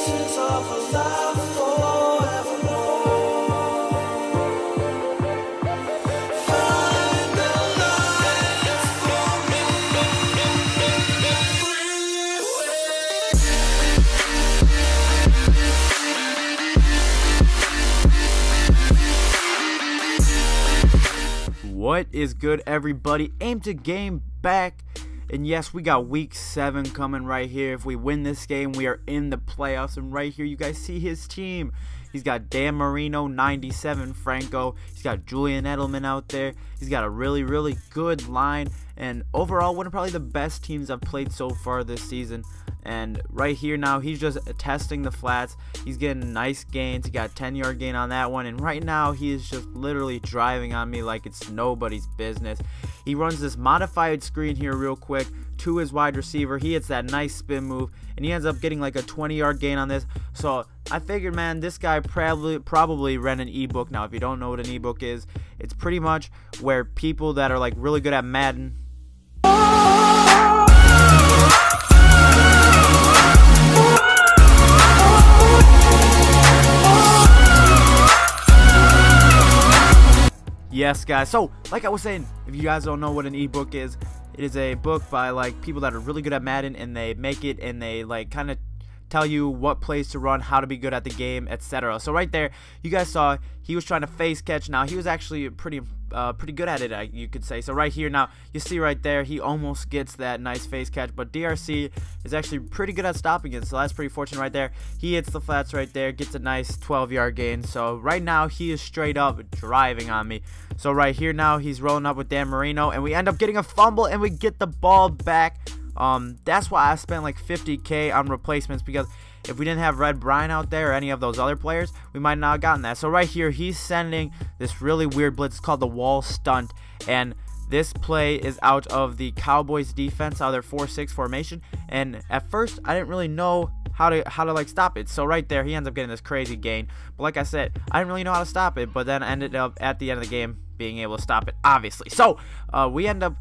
pieces of a life forevermore. Find the light for me. What is good, everybody? Aim to Game back. And yes, we got week 7 coming right here. If we win this game, we are in the playoffs. And right here, you guys see his team. He's got Dan Marino, 97, Franco. He's got Julian Edelman out there. He's got a really good line. And overall, one of probably the best teams I've played so far this season. And right here now, he's just testing the flats. He's getting nice gains. He got a 10-yard gain on that one. And right now, he is just literally driving on me like it's nobody's business. He runs this modified screen here real quick to his wide receiver. He hits that nice spin move, and he ends up getting like a 20-yard gain on this. So I figured, man, this guy probably ran an ebook. Now, if you don't know what an ebook is, it's pretty much where people that are like really good at Madden. Yes, guys. So, like I was saying, if you guys don't know what an ebook is, it is a book by like people that are really good at Madden, and they make it and they like kind of tell you what plays to run, how to be good at the game, etc. So right there, you guys saw he was trying to face catch. Now he was actually pretty good at it, you could say. So right here now, you see right there, he almost gets that nice face catch, but DRC is actually pretty good at stopping it. So that's pretty fortunate right there. He hits the flats right there, gets a nice 12-yard gain. So right now, he is straight up driving on me. So right here now, he's rolling up with Dan Marino, and we end up getting a fumble, and we get the ball back. That's why I spent like 50K on replacements, because if we didn't have Red Bryan out there or any of those other players, we might not have gotten that. So right here, he's sending this really weird blitz. It's called the wall stunt, and this play is out of the Cowboys defense, out of their 4-6 formation. And at first, I didn't really know how to like stop it. So right there, he ends up getting this crazy gain. But like I said, I didn't really know how to stop it, but then I ended up at the end of the game being able to stop it, obviously. So we end up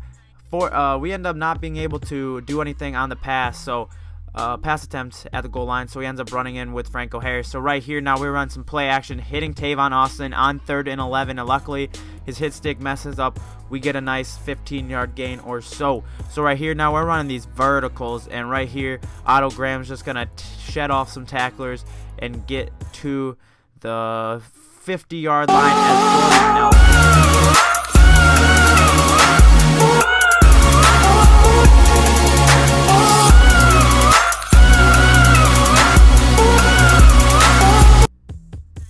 not being able to do anything on the pass. So pass attempts at the goal line, so he ends up running in with Franco Harris. So right here now, we run some play action, hitting Tavon Austin on 3rd and 11, and luckily his hit stick messes up. We get a nice 15-yard gain or so. So right here now, we're running these verticals, and right here Otto Graham's just gonna shed off some tacklers and get to the 50-yard line as Jordan Nelson.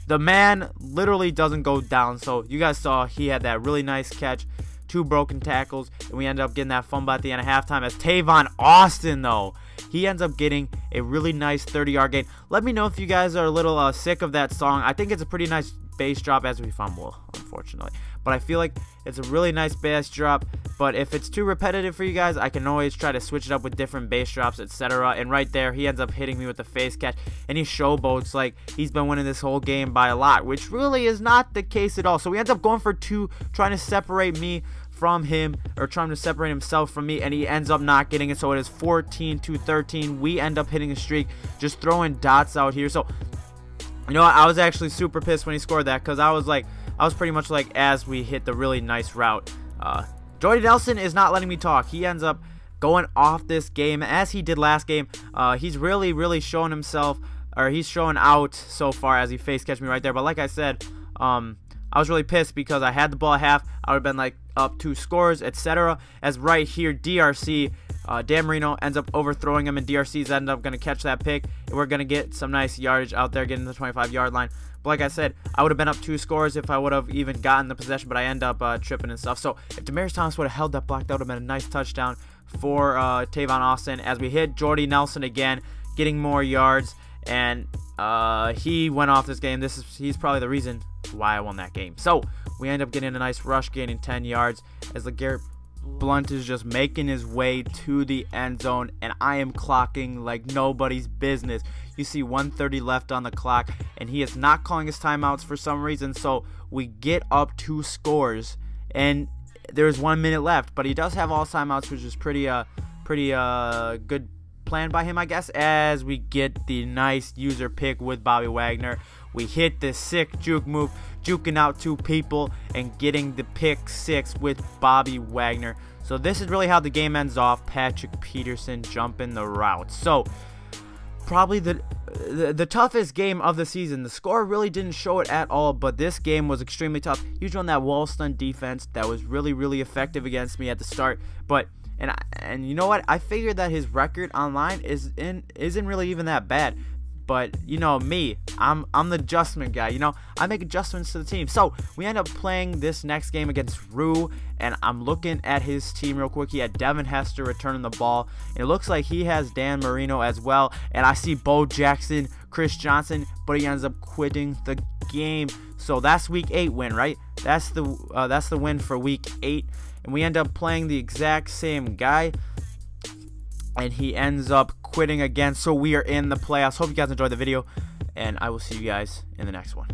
The man literally doesn't go down. So you guys saw he had that really nice catch, 2 broken tackles, and we ended up getting that fumble at the end of halftime. As Tavon Austin, though, he ends up getting a really nice 30-yard gain. Let me know if you guys are a little sick of that song. I think it's a pretty nice bass drop as we fumble, unfortunately, but I feel like it's a really nice bass drop. But if it's too repetitive for you guys, I can always try to switch it up with different bass drops, etc. And right there, he ends up hitting me with the face catch, and he showboats like he's been winning this whole game by a lot, which really is not the case at all. So he ends up going for 2, trying to separate me from him, or trying to separate himself from me, and he ends up not getting it. So it is 14-13. We end up hitting a streak, just throwing dots out here. So you know what? I was actually super pissed when he scored that, because I was pretty much like, as we hit the really nice route, Jordy Nelson is not letting me talk. He ends up going off this game, as he did last game. He's really showing himself, or he's showing out so far, as he face catch me right there. But like I said, I was really pissed because I had the ball at half. I would have been like up 2 scores, etc. As right here, DRC, Dan Marino ends up overthrowing him, and DRC's end up going to catch that pick, and we're going to get some nice yardage out there, getting the 25-yard line. But like I said, I would have been up 2 scores if I would have even gotten the possession, but I end up tripping and stuff. So if Demaryius Thomas would have held that block, that would have been a nice touchdown for Tavon Austin, as we hit Jordy Nelson again, getting more yards, and he went off this game. He's probably the reason why I won that game. So we end up getting a nice rush, gaining 10 yards, as LeGarrette Blount is just making his way to the end zone, and I am clocking like nobody's business. You see 1:30 left on the clock, and he is not calling his timeouts for some reason. So we get up 2 scores, and there's 1 minute left. But he does have all timeouts, which is pretty good planned by him, I guess, as we get the nice user pick with Bobby Wagner. We hit the sick juke move, juking out 2 people and getting the pick 6 with Bobby Wagner. So this is really how the game ends off. Patrick Peterson jumping the route. So probably the toughest game of the season. The score really didn't show it at all, but this game was extremely tough. He was on that wall stun defense that was really effective against me at the start. But and you know what? I figured that his record online isn't really even that bad. But you know me, I'm the adjustment guy. You know, I make adjustments to the team. So we end up playing this next game against Rue, and I'm looking at his team real quick. He had Devin Hester returning the ball, and it looks like he has Dan Marino as well. And I see Bo Jackson, Chris Johnson, but he ends up quitting the game. So that's week 8 win, right? That's the win for week 8, and we end up playing the exact same guy, and he ends up quitting again. So we are in the playoffs. Hope you guys enjoyed the video, and I will see you guys in the next one.